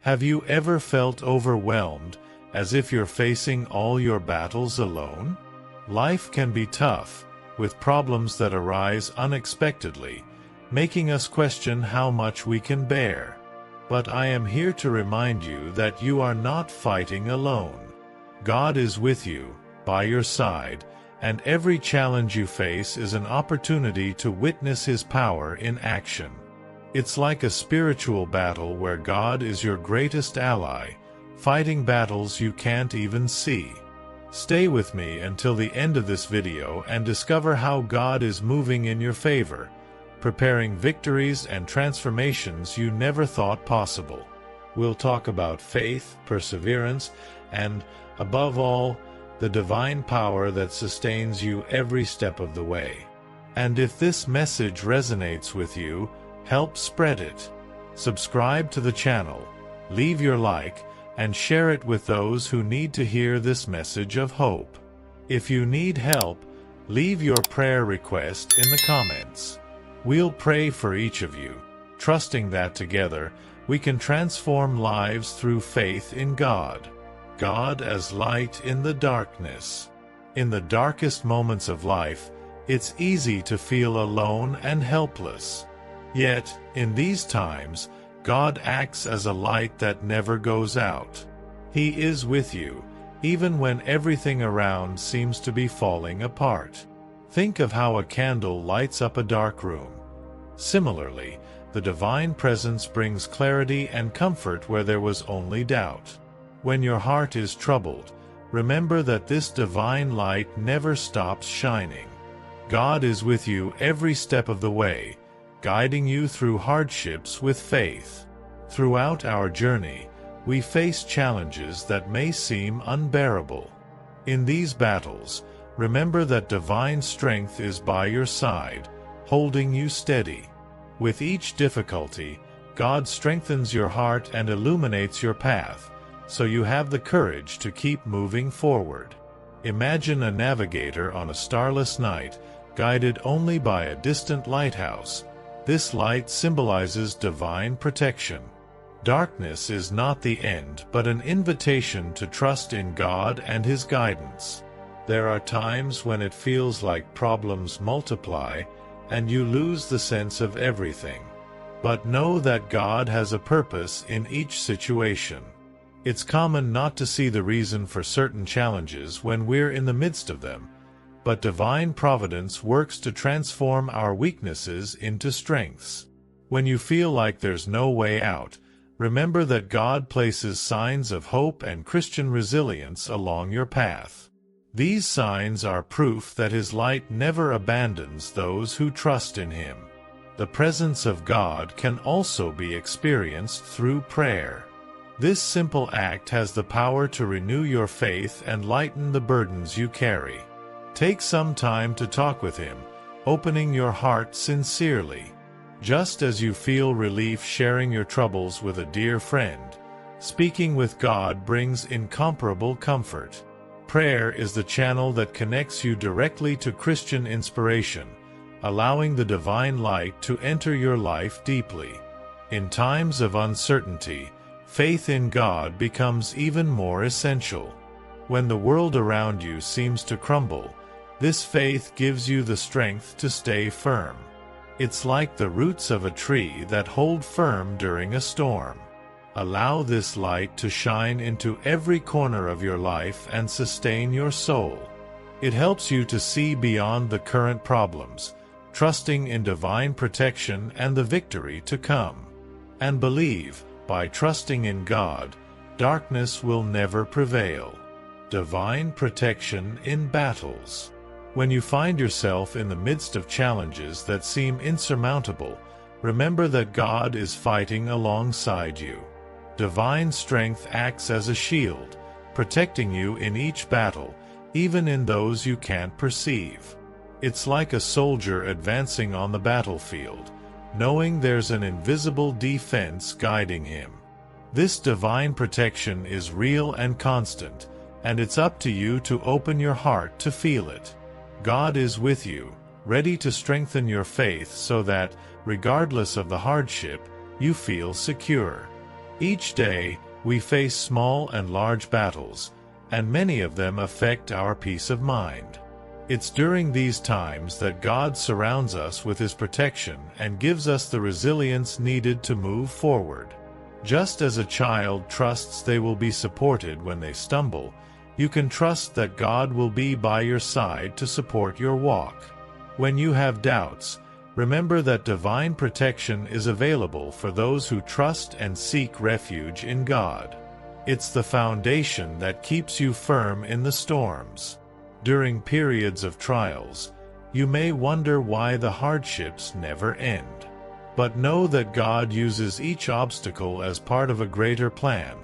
Have you ever felt overwhelmed, as if you're facing all your battles alone? Life can be tough, with problems that arise unexpectedly, making us question how much we can bear. But I am here to remind you that you are not fighting alone. God is with you, by your side, and every challenge you face is an opportunity to witness His power in action. It's like a spiritual battle where God is your greatest ally, fighting battles you can't even see. Stay with me until the end of this video and discover how God is moving in your favor, preparing victories and transformations you never thought possible. We'll talk about faith, perseverance, and, above all, the divine power that sustains you every step of the way. And if this message resonates with you, help spread it. Subscribe to the channel, leave your like, and share it with those who need to hear this message of hope. If you need help, leave your prayer request in the comments. We'll pray for each of you, trusting that together we can transform lives through faith in God. God as light in the darkness. In the darkest moments of life, it's easy to feel alone and helpless. Yet, in these times, God acts as a light that never goes out. He is with you, even when everything around seems to be falling apart. Think of how a candle lights up a dark room. Similarly, the divine presence brings clarity and comfort where there was only doubt. When your heart is troubled, remember that this divine light never stops shining. God is with you every step of the way, guiding you through hardships with faith. Throughout our journey, we face challenges that may seem unbearable. In these battles, remember that divine strength is by your side, holding you steady. With each difficulty, God strengthens your heart and illuminates your path, so you have the courage to keep moving forward. Imagine a navigator on a starless night, guided only by a distant lighthouse. This light symbolizes divine protection. Darkness is not the end, but an invitation to trust in God and His guidance. There are times when it feels like problems multiply, and you lose the sense of everything. But know that God has a purpose in each situation. It's common not to see the reason for certain challenges when we're in the midst of them, but divine providence works to transform our weaknesses into strengths. When you feel like there's no way out, remember that God places signs of hope and Christian resilience along your path. These signs are proof that His light never abandons those who trust in Him. The presence of God can also be experienced through prayer. This simple act has the power to renew your faith and lighten the burdens you carry. Take some time to talk with Him, opening your heart sincerely. Just as you feel relief sharing your troubles with a dear friend, speaking with God brings incomparable comfort. Prayer is the channel that connects you directly to Christian inspiration, allowing the divine light to enter your life deeply. In times of uncertainty, faith in God becomes even more essential. When the world around you seems to crumble, this faith gives you the strength to stay firm. It's like the roots of a tree that hold firm during a storm. Allow this light to shine into every corner of your life and sustain your soul. It helps you to see beyond the current problems, trusting in divine protection and the victory to come. And believe, by trusting in God, darkness will never prevail. Divine protection in battles. When you find yourself in the midst of challenges that seem insurmountable, remember that God is fighting alongside you. Divine strength acts as a shield, protecting you in each battle, even in those you can't perceive. It's like a soldier advancing on the battlefield, knowing there's an invisible defense guiding him. This divine protection is real and constant, and it's up to you to open your heart to feel it. God is with you, ready to strengthen your faith so that, regardless of the hardship, you feel secure. Each day, we face small and large battles, and many of them affect our peace of mind. It's during these times that God surrounds us with His protection and gives us the resilience needed to move forward. Just as a child trusts they will be supported when they stumble, you can trust that God will be by your side to support your walk. When you have doubts, remember that divine protection is available for those who trust and seek refuge in God. It's the foundation that keeps you firm in the storms. During periods of trials, you may wonder why the hardships never end. But know that God uses each obstacle as part of a greater plan,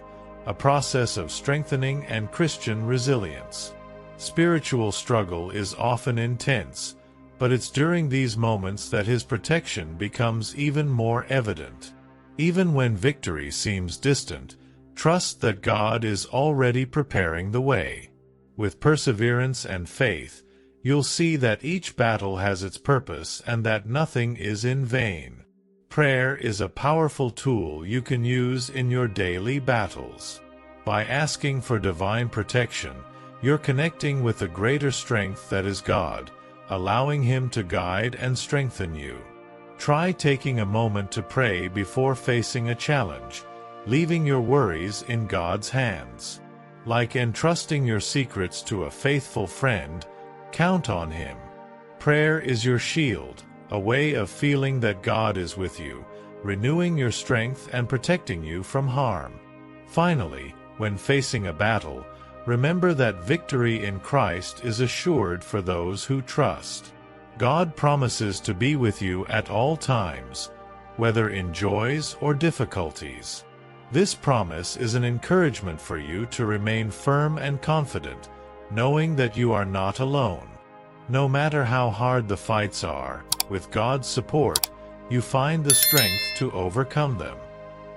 a process of strengthening and Christian resilience. Spiritual struggle is often intense, but it's during these moments that His protection becomes even more evident. Even when victory seems distant, trust that God is already preparing the way. With perseverance and faith, you'll see that each battle has its purpose and that nothing is in vain. Prayer is a powerful tool you can use in your daily battles. By asking for divine protection, you're connecting with the greater strength that is God, allowing Him to guide and strengthen you. Try taking a moment to pray before facing a challenge, leaving your worries in God's hands. Like entrusting your secrets to a faithful friend, count on Him. Prayer is your shield, a way of feeling that God is with you, renewing your strength and protecting you from harm. Finally, when facing a battle, remember that victory in Christ is assured for those who trust. God promises to be with you at all times, whether in joys or difficulties. This promise is an encouragement for you to remain firm and confident, knowing that you are not alone. No matter how hard the fights are, with God's support, you find the strength to overcome them.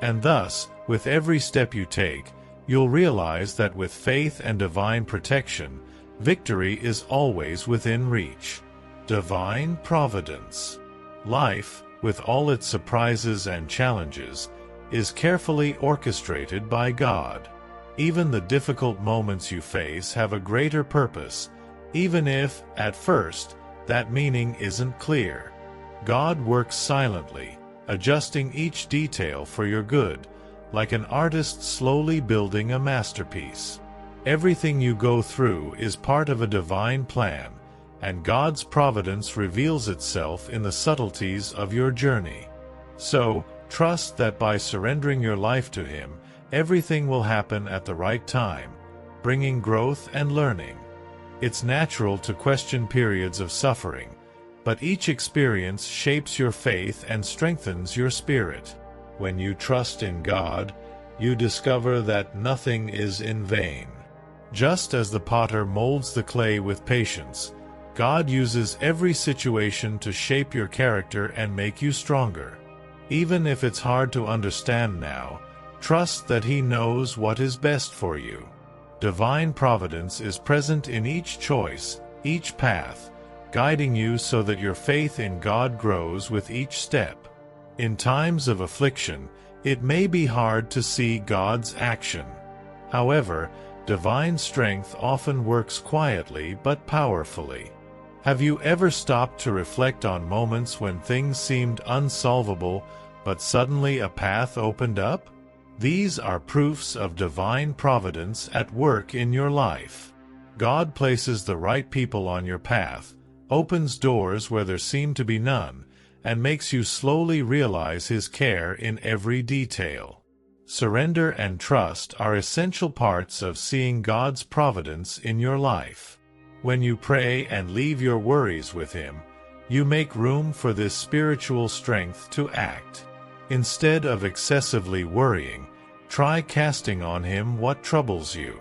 And thus, with every step you take, you'll realize that with faith and divine protection, victory is always within reach. Divine Providence. Life, with all its surprises and challenges, is carefully orchestrated by God. Even the difficult moments you face have a greater purpose, even if, at first, that meaning isn't clear. God works silently, adjusting each detail for your good, like an artist slowly building a masterpiece. Everything you go through is part of a divine plan, and God's providence reveals itself in the subtleties of your journey. So, trust that by surrendering your life to Him, everything will happen at the right time, bringing growth and learning. It's natural to question periods of suffering, but each experience shapes your faith and strengthens your spirit. When you trust in God, you discover that nothing is in vain. Just as the potter molds the clay with patience, God uses every situation to shape your character and make you stronger. Even if it's hard to understand now, trust that He knows what is best for you. Divine providence is present in each choice, each path, guiding you so that your faith in God grows with each step. In times of affliction, it may be hard to see God's action. However, divine strength often works quietly but powerfully. Have you ever stopped to reflect on moments when things seemed unsolvable, but suddenly a path opened up? These are proofs of divine providence at work in your life. God places the right people on your path, opens doors where there seem to be none, and makes you slowly realize His care in every detail. Surrender and trust are essential parts of seeing God's providence in your life. When you pray and leave your worries with Him, you make room for this spiritual strength to act. Instead of excessively worrying, try casting on Him what troubles you.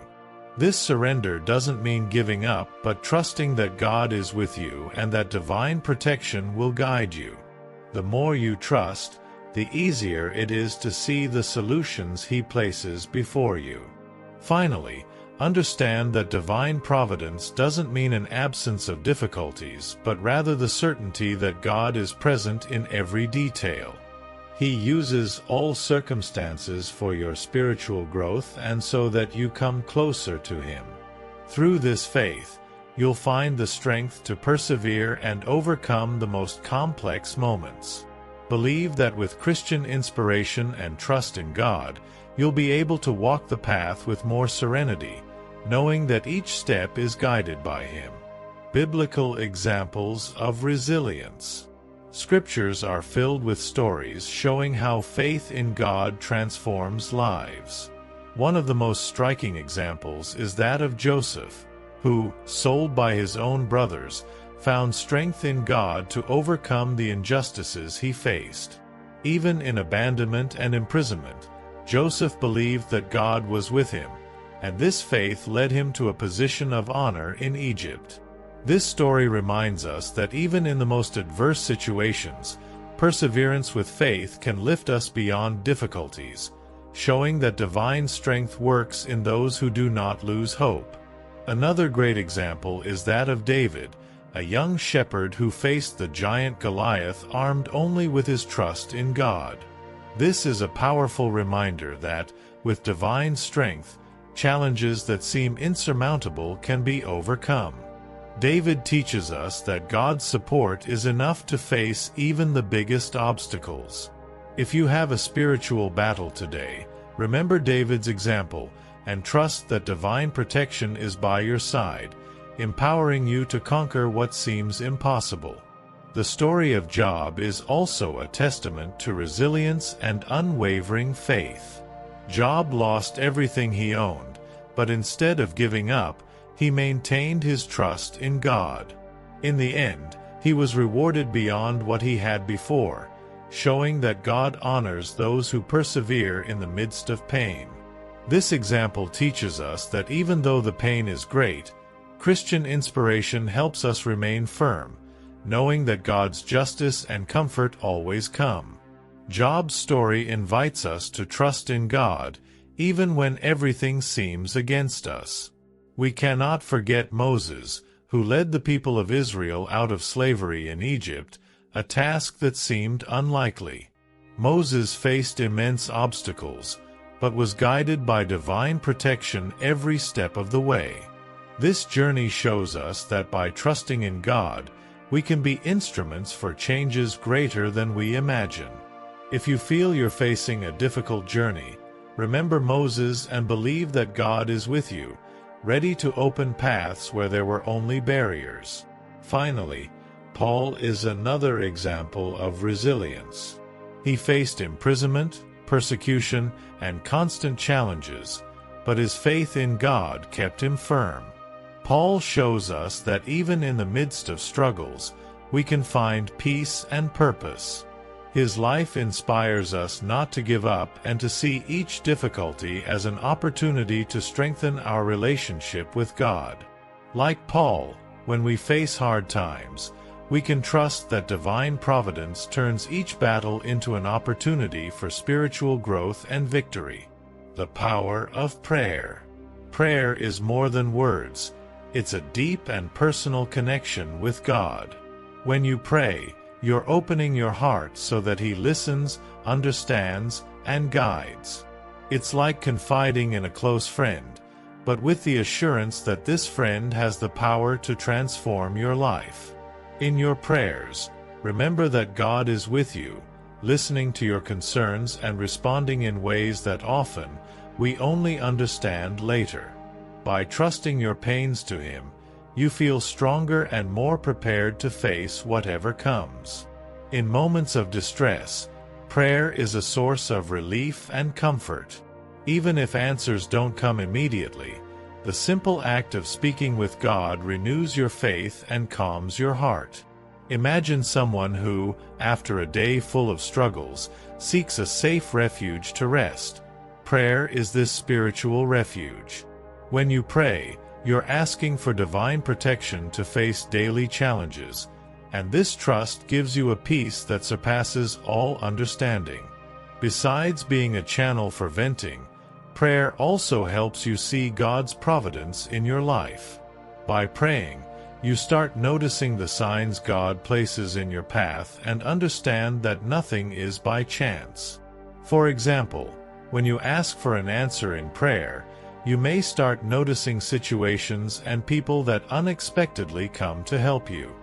This surrender doesn't mean giving up, but trusting that God is with you and that divine protection will guide you. The more you trust, the easier it is to see the solutions He places before you. Finally, understand that divine providence doesn't mean an absence of difficulties, but rather the certainty that God is present in every detail. He uses all circumstances for your spiritual growth and so that you come closer to Him. Through this faith, you'll find the strength to persevere and overcome the most complex moments. Believe that with Christian inspiration and trust in God, you'll be able to walk the path with more serenity, knowing that each step is guided by Him. Biblical examples of resilience. Scriptures are filled with stories showing how faith in God transforms lives. One of the most striking examples is that of Joseph, who, sold by his own brothers, found strength in God to overcome the injustices he faced. Even in abandonment and imprisonment, Joseph believed that God was with him, and this faith led him to a position of honor in Egypt. This story reminds us that even in the most adverse situations, perseverance with faith can lift us beyond difficulties, showing that divine strength works in those who do not lose hope. Another great example is that of David, a young shepherd who faced the giant Goliath armed only with his trust in God. This is a powerful reminder that, with divine strength, challenges that seem insurmountable can be overcome. David teaches us that God's support is enough to face even the biggest obstacles. If you have a spiritual battle today, remember David's example and trust that divine protection is by your side, empowering you to conquer what seems impossible. The story of Job is also a testament to resilience and unwavering faith. Job lost everything he owned, but instead of giving up, he maintained his trust in God. In the end, he was rewarded beyond what he had before, showing that God honors those who persevere in the midst of pain. This example teaches us that even though the pain is great, Christian inspiration helps us remain firm, knowing that God's justice and comfort always come. Job's story invites us to trust in God, even when everything seems against us. We cannot forget Moses, who led the people of Israel out of slavery in Egypt, a task that seemed unlikely. Moses faced immense obstacles, but was guided by divine protection every step of the way. This journey shows us that by trusting in God, we can be instruments for changes greater than we imagine. If you feel you're facing a difficult journey, remember Moses and believe that God is with you, ready to open paths where there were only barriers. Finally, Paul is another example of resilience. He faced imprisonment, persecution, and constant challenges, but his faith in God kept him firm. Paul shows us that even in the midst of struggles, we can find peace and purpose. His life inspires us not to give up and to see each difficulty as an opportunity to strengthen our relationship with God. Like Paul, when we face hard times, we can trust that divine providence turns each battle into an opportunity for spiritual growth and victory. The power of prayer. Prayer is more than words. It's a deep and personal connection with God. When you pray, you're opening your heart so that He listens, understands, and guides. It's like confiding in a close friend, but with the assurance that this friend has the power to transform your life. In your prayers, remember that God is with you, listening to your concerns and responding in ways that often we only understand later. By trusting your pains to Him, you feel stronger and more prepared to face whatever comes. In moments of distress, prayer is a source of relief and comfort. Even if answers don't come immediately, the simple act of speaking with God renews your faith and calms your heart. Imagine someone who, after a day full of struggles, seeks a safe refuge to rest. Prayer is this spiritual refuge. When you pray, you're asking for divine protection to face daily challenges, and this trust gives you a peace that surpasses all understanding. Besides being a channel for venting, prayer also helps you see God's providence in your life. By praying, You start noticing the signs God places in your path and understand that nothing is by chance. For example, when you ask for an answer in prayer, you may start noticing situations and people that unexpectedly come to help you.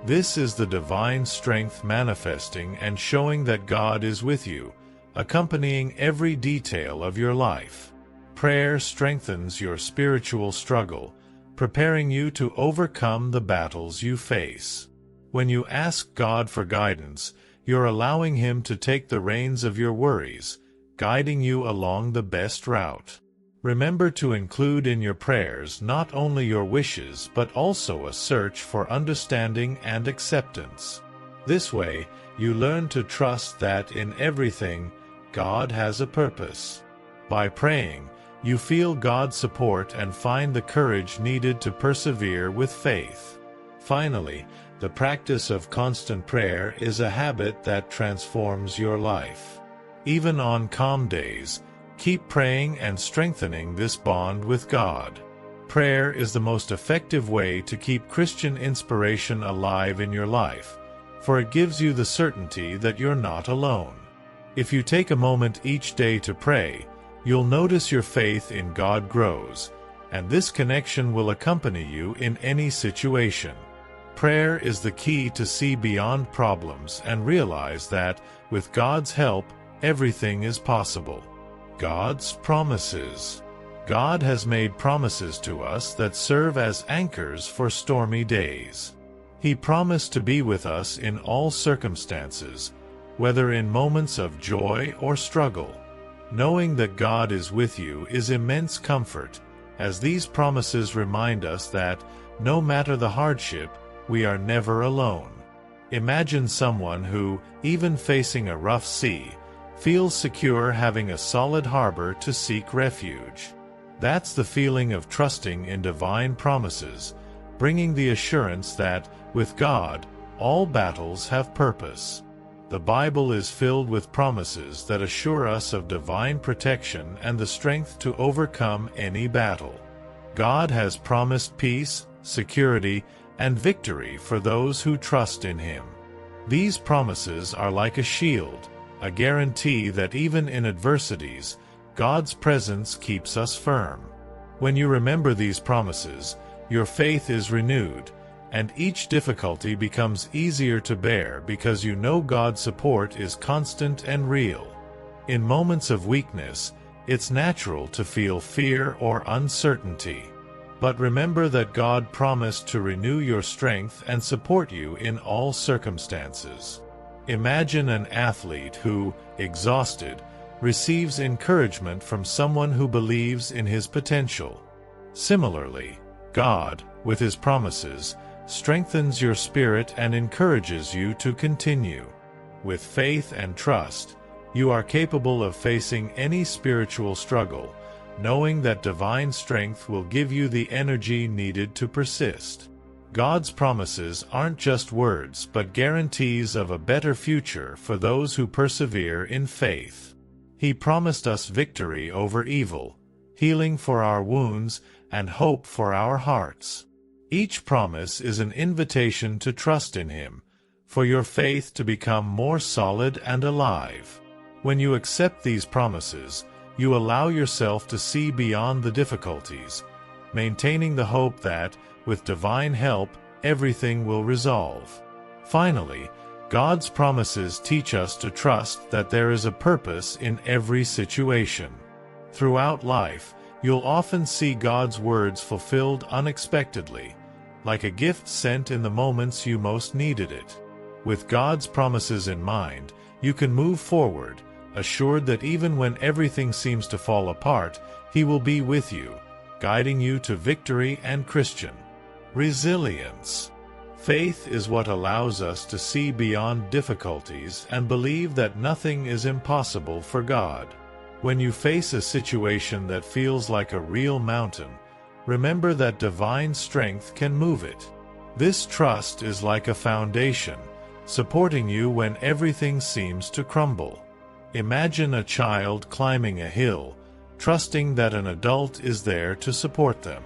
This is the divine strength manifesting and showing that God is with you, accompanying every detail of your life. Prayer strengthens your spiritual struggle, preparing you to overcome the battles you face. When you ask God for guidance, you're allowing Him to take the reins of your worries, guiding you along the best route. Remember to include in your prayers not only your wishes but also a search for understanding and acceptance. This way, you learn to trust that in everything, God has a purpose. By praying, you feel God's support and find the courage needed to persevere with faith. Finally, the practice of constant prayer is a habit that transforms your life. Even on calm days, keep praying and strengthening this bond with God. Prayer is the most effective way to keep Christian inspiration alive in your life, for it gives you the certainty that you're not alone. If you take a moment each day to pray, you'll notice your faith in God grows, and this connection will accompany you in any situation. Prayer is the key to see beyond problems and realize that, with God's help, everything is possible. God's promises. God has made promises to us that serve as anchors for stormy days. He promised to be with us in all circumstances, whether in moments of joy or struggle. Knowing that God is with you is immense comfort, as these promises remind us that, no matter the hardship, we are never alone. Imagine someone who, even facing a rough sea, feels secure having a solid harbor to seek refuge. That's the feeling of trusting in divine promises, bringing the assurance that, with God, all battles have purpose. The Bible is filled with promises that assure us of divine protection and the strength to overcome any battle. God has promised peace, security, and victory for those who trust in Him. These promises are like a shield, a guarantee that even in adversities, God's presence keeps us firm. When you remember these promises, your faith is renewed, and each difficulty becomes easier to bear because you know God's support is constant and real. In moments of weakness, it's natural to feel fear or uncertainty. But remember that God promised to renew your strength and support you in all circumstances. Imagine an athlete who, exhausted, receives encouragement from someone who believes in his potential. Similarly, God, with His promises, strengthens your spirit and encourages you to continue. With faith and trust, you are capable of facing any spiritual struggle, knowing that divine strength will give you the energy needed to persist. God's promises aren't just words but guarantees of a better future for those who persevere in faith. He promised us victory over evil, healing for our wounds, and hope for our hearts. Each promise is an invitation to trust in Him, for your faith to become more solid and alive. When you accept these promises, you allow yourself to see beyond the difficulties, maintaining the hope that, with divine help, everything will resolve. Finally, God's promises teach us to trust that there is a purpose in every situation. Throughout life, you'll often see God's words fulfilled unexpectedly, like a gift sent in the moments you most needed it. With God's promises in mind, you can move forward, assured that even when everything seems to fall apart, He will be with you, guiding you to victory and Christian resilience. Faith is what allows us to see beyond difficulties and believe that nothing is impossible for God. When you face a situation that feels like a real mountain, remember that divine strength can move it. This trust is like a foundation, supporting you when everything seems to crumble. Imagine a child climbing a hill, trusting that an adult is there to support them.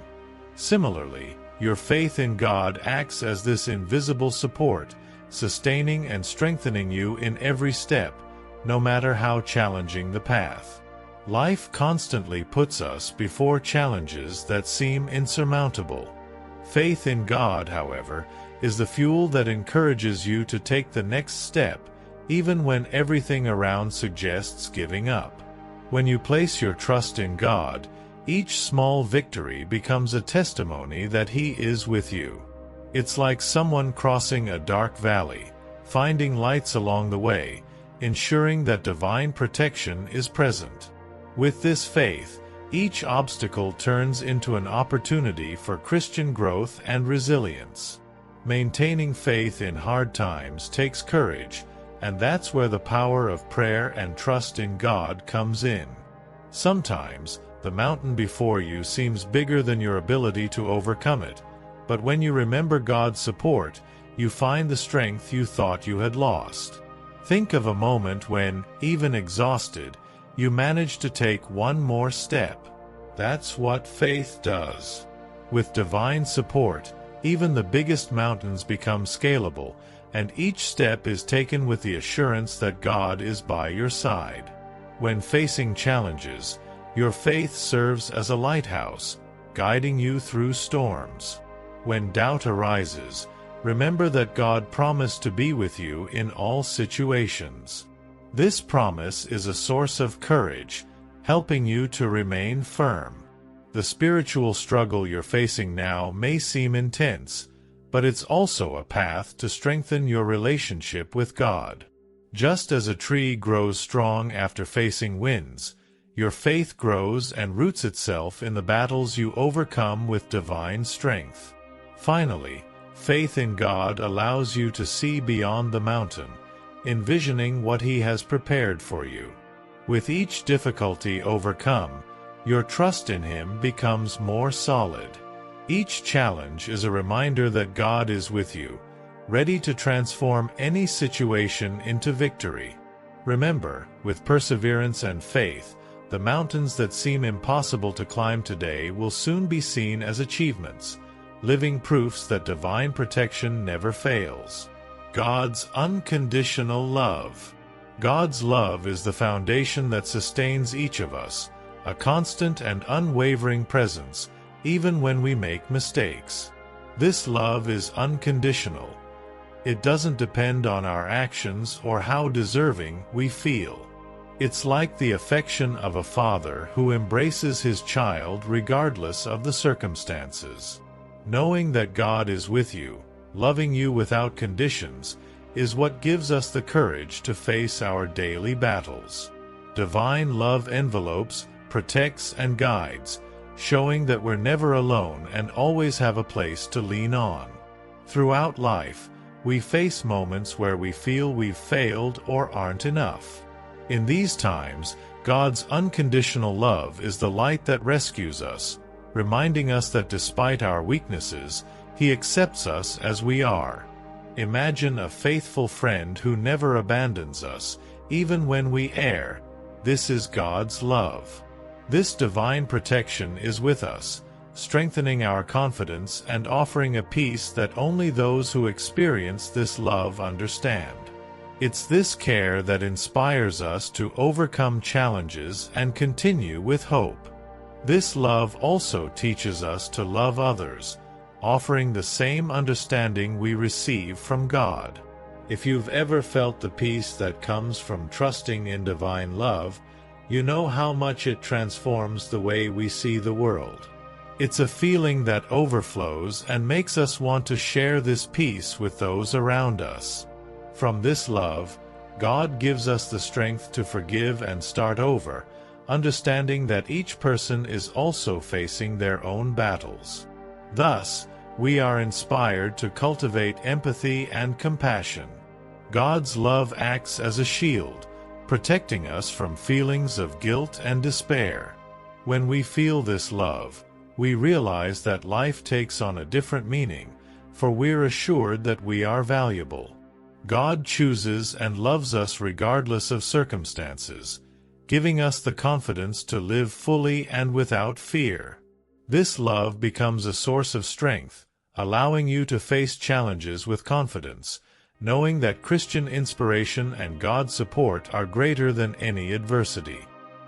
Similarly, Your faith in God acts as this invisible support, sustaining and strengthening you in every step, no matter how challenging the path. Life constantly puts us before challenges that seem insurmountable. Faith in God, however, is the fuel that encourages you to take the next step, even when everything around suggests giving up. When you place your trust in God, each small victory becomes a testimony that He is with you. It's like someone crossing a dark valley, finding lights along the way, ensuring that divine protection is present. With this faith, each obstacle turns into an opportunity for Christian growth and resilience. Maintaining faith in hard times takes courage, and that's where the power of prayer and trust in God comes in. Sometimes, the mountain before you seems bigger than your ability to overcome it, but when you remember God's support, you find the strength you thought you had lost. Think of a moment when, even exhausted, you managed to take one more step. That's what faith does. With divine support, even the biggest mountains become scalable, and each step is taken with the assurance that God is by your side. When facing challenges, your faith serves as a lighthouse, guiding you through storms. When doubt arises, remember that God promised to be with you in all situations. This promise is a source of courage, helping you to remain firm. The spiritual struggle you're facing now may seem intense, but it's also a path to strengthen your relationship with God. Just as a tree grows strong after facing winds, your faith grows and roots itself in the battles you overcome with divine strength. Finally, faith in God allows you to see beyond the mountain, envisioning what He has prepared for you. With each difficulty overcome, your trust in Him becomes more solid. Each challenge is a reminder that God is with you, ready to transform any situation into victory. Remember, with perseverance and faith, the mountains that seem impossible to climb today will soon be seen as achievements, living proofs that divine protection never fails. God's unconditional love. God's love is the foundation that sustains each of us, a constant and unwavering presence, even when we make mistakes. This love is unconditional. It doesn't depend on our actions or how deserving we feel. It's like the affection of a father who embraces his child regardless of the circumstances. Knowing that God is with you, loving you without conditions, is what gives us the courage to face our daily battles. Divine love envelopes, protects, and guides, showing that we're never alone and always have a place to lean on. Throughout life, we face moments where we feel we've failed or aren't enough. In these times, God's unconditional love is the light that rescues us, reminding us that despite our weaknesses, He accepts us as we are. Imagine a faithful friend who never abandons us, even when we err. This is God's love. This divine protection is with us, strengthening our confidence and offering a peace that only those who experience this love understand. It's this care that inspires us to overcome challenges and continue with hope. This love also teaches us to love others, offering the same understanding we receive from God. If you've ever felt the peace that comes from trusting in divine love, you know how much it transforms the way we see the world. It's a feeling that overflows and makes us want to share this peace with those around us. From this love, God gives us the strength to forgive and start over, understanding that each person is also facing their own battles. Thus, we are inspired to cultivate empathy and compassion. God's love acts as a shield, protecting us from feelings of guilt and despair. When we feel this love, we realize that life takes on a different meaning, for we're assured that we are valuable. God chooses and loves us regardless of circumstances, giving us the confidence to live fully and without fear. This love becomes a source of strength, allowing you to face challenges with confidence, knowing that Christian inspiration and God's support are greater than any adversity.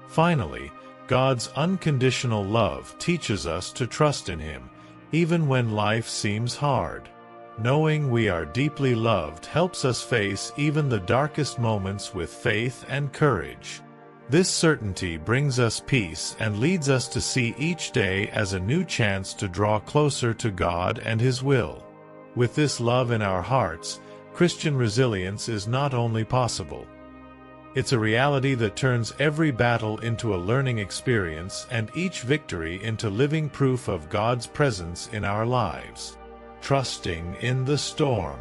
Finally, God's unconditional love teaches us to trust in Him, even when life seems hard. Knowing we are deeply loved helps us face even the darkest moments with faith and courage. This certainty brings us peace and leads us to see each day as a new chance to draw closer to God and His will. With this love in our hearts, Christian resilience is not only possible. It's a reality that turns every battle into a learning experience and each victory into living proof of God's presence in our lives. Trusting in the storm.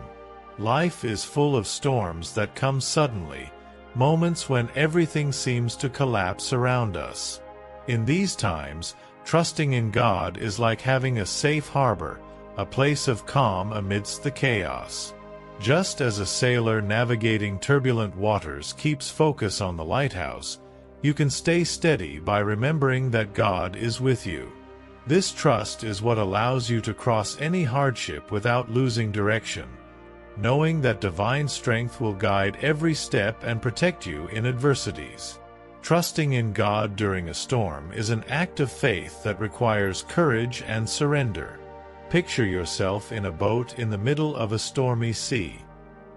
Life is full of storms that come suddenly, moments when everything seems to collapse around us. In these times, trusting in God is like having a safe harbor, a place of calm amidst the chaos. Just as a sailor navigating turbulent waters keeps focus on the lighthouse, you can stay steady by remembering that God is with you. This trust is what allows you to cross any hardship without losing direction, knowing that divine strength will guide every step and protect you in adversities. Trusting in God during a storm is an act of faith that requires courage and surrender. Picture yourself in a boat in the middle of a stormy sea.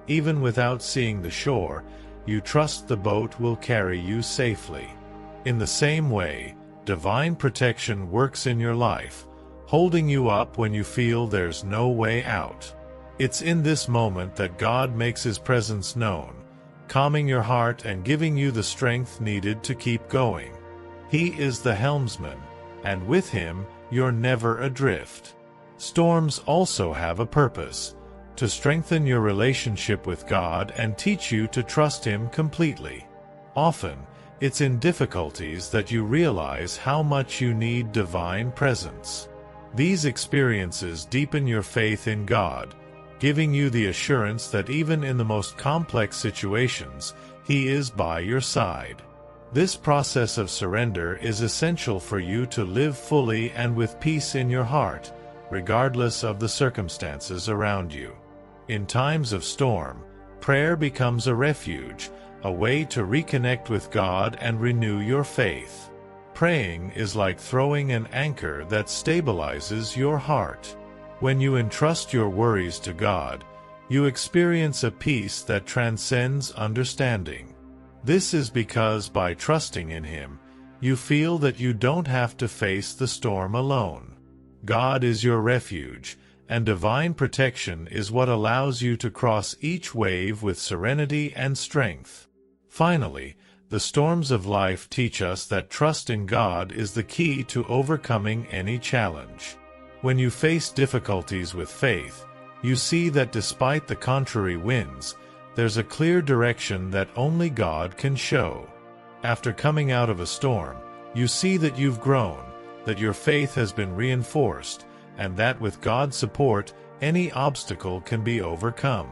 Even without seeing the shore, you trust the boat will carry you safely. In the same way, divine protection works in your life, holding you up when you feel there's no way out. It's in this moment that God makes His presence known, calming your heart and giving you the strength needed to keep going. He is the helmsman, and with Him, you're never adrift. Storms also have a purpose: to strengthen your relationship with God and teach you to trust Him completely. Often, it's in difficulties that you realize how much you need divine presence. These experiences deepen your faith in God, giving you the assurance that even in the most complex situations, He is by your side. This process of surrender is essential for you to live fully and with peace in your heart, regardless of the circumstances around you. In times of storm, prayer becomes a refuge, a way to reconnect with God and renew your faith. Praying is like throwing an anchor that stabilizes your heart. When you entrust your worries to God, you experience a peace that transcends understanding. This is because by trusting in Him, you feel that you don't have to face the storm alone. God is your refuge, and divine protection is what allows you to cross each wave with serenity and strength. Finally, the storms of life teach us that trust in God is the key to overcoming any challenge. When you face difficulties with faith, you see that despite the contrary winds, there's a clear direction that only God can show. After coming out of a storm, you see that you've grown, that your faith has been reinforced, and that with God's support, any obstacle can be overcome.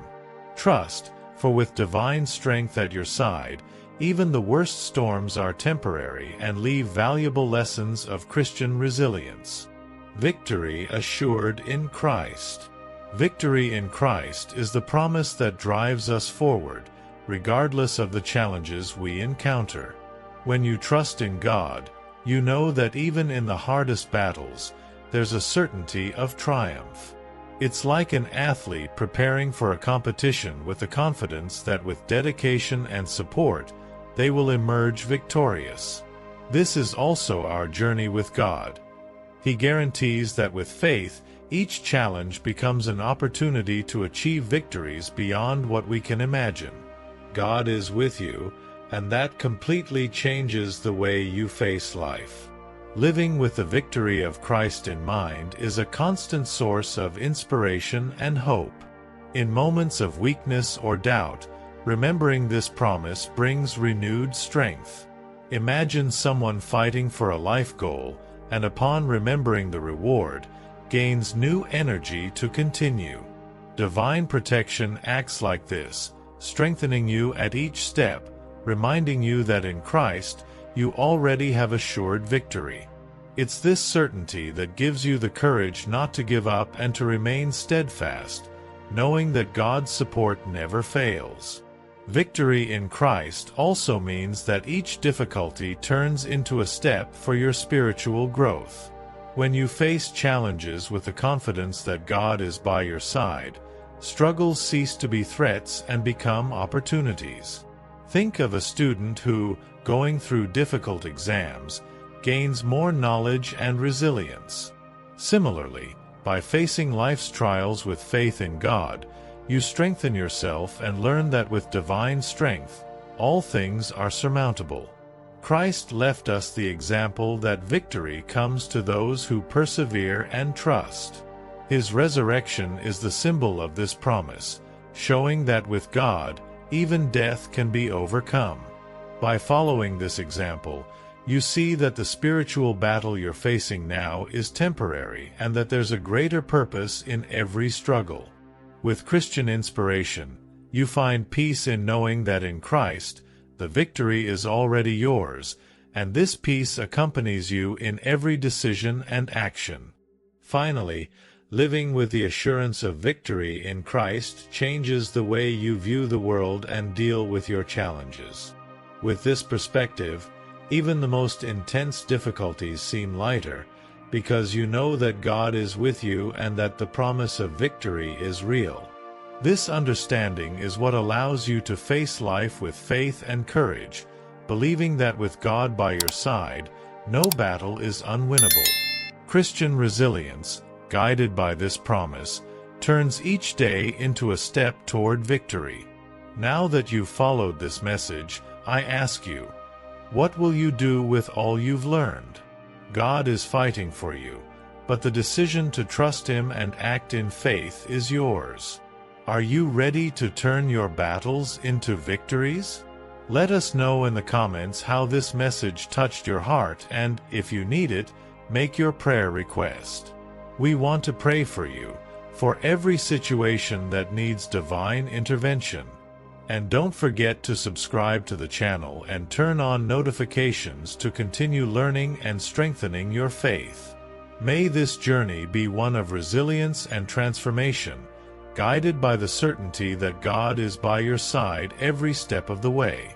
Trust, for with divine strength at your side, even the worst storms are temporary and leave valuable lessons of Christian resilience. Victory assured in Christ. Victory in Christ is the promise that drives us forward, regardless of the challenges we encounter. When you trust in God, you know that even in the hardest battles, there's a certainty of triumph. It's like an athlete preparing for a competition with the confidence that with dedication and support, they will emerge victorious. This is also our journey with God. He guarantees that with faith, each challenge becomes an opportunity to achieve victories beyond what we can imagine. God is with you, and that completely changes the way you face life. Living with the victory of Christ in mind is a constant source of inspiration and hope. In moments of weakness or doubt, remembering this promise brings renewed strength. Imagine someone fighting for a life goal, and upon remembering the reward, gains new energy to continue. Divine protection acts like this, strengthening you at each step, reminding you that in Christ, you already have assured victory. It's this certainty that gives you the courage not to give up and to remain steadfast, knowing that God's support never fails. Victory in Christ also means that each difficulty turns into a step for your spiritual growth. When you face challenges with the confidence that God is by your side, struggles cease to be threats and become opportunities. Think of a student who, going through difficult exams, gains more knowledge and resilience. Similarly, by facing life's trials with faith in God, you strengthen yourself and learn that with divine strength, all things are surmountable. Christ left us the example that victory comes to those who persevere and trust. His resurrection is the symbol of this promise, showing that with God, even death can be overcome. By following this example, you see that the spiritual battle you're facing now is temporary and that there's a greater purpose in every struggle. With Christian inspiration, you find peace in knowing that in Christ, the victory is already yours, and this peace accompanies you in every decision and action. Finally, living with the assurance of victory in Christ changes the way you view the world and deal with your challenges. With this perspective, even the most intense difficulties seem lighter, because you know that God is with you and that the promise of victory is real. This understanding is what allows you to face life with faith and courage, believing that with God by your side, no battle is unwinnable. Christian resilience, guided by this promise, turns each day into a step toward victory. Now that you've followed this message, I ask you, what will you do with all you've learned? God is fighting for you, but the decision to trust Him and act in faith is yours. Are you ready to turn your battles into victories? Let us know in the comments how this message touched your heart and, if you need it, make your prayer request. We want to pray for you, for every situation that needs divine intervention. And don't forget to subscribe to the channel and turn on notifications to continue learning and strengthening your faith. May this journey be one of resilience and transformation, guided by the certainty that God is by your side every step of the way.